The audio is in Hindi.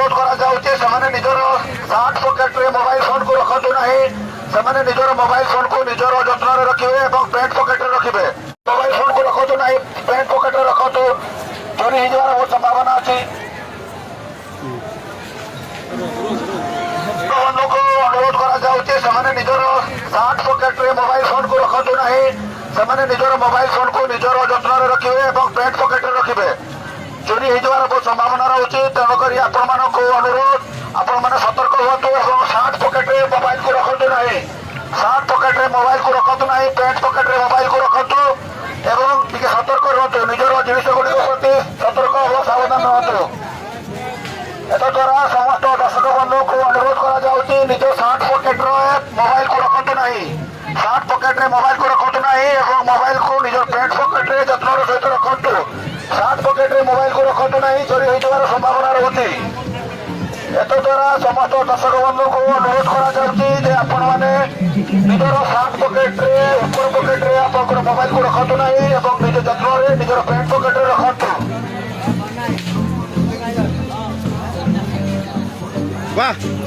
अनुरोध करा निजर सार्ट पकेट रे मोबाइल फोन को रखु ना से निजर मोबाइल फोन को निजर जत्न रखिए और पैंट पकेट रखिए मोबाइल फोन को रखु ना पैंट पकेट रखु चोरी हो बहुत संभावना अच्छी को अनुरोध करा निजर सार्ट पकेट रे मोबाइल फोन को रखु ना से निजर मोबाइल फोन को निजर जत्न रखिए और पैंट पकेट रखिए चोरी हो बहुत संभावना रोचे तेणुक आपण अनुरोध आपण मैंने सतर्क हूँ सार्ट पकेट रे मोबाइल को रखु ना सार्ट पकेट रे मोबाइल को रखु ना पैंट पकेट रे मोबाइल को रखु एवं टिके सतर्क रुहतु निजर जिनिस गुड़िक प्रति सतर्क और सावधान रुहतु एतद्वारा समस्त दर्शक बंधु को अनुरोध करा निज सार्ट पकेट मोबाइल को रखु ना सार्ट पकेट रे मोबाइल को रखु ना मोबाइल को निज पैंट पकेट रे जत्न सहित रखु सार्ट पकेट रे मोबाइल को रखु ना चोरी हो संभावना रोचे एतद्वारा समस्त दर्शक बंधु को अनुरोध करा आपण मैंने निजर सार्ट पकेट रे ऊपर पकेट रे आप मोबाइल को रखु ना निज जत्न निजर पैंट पकेट रे रखु। वाह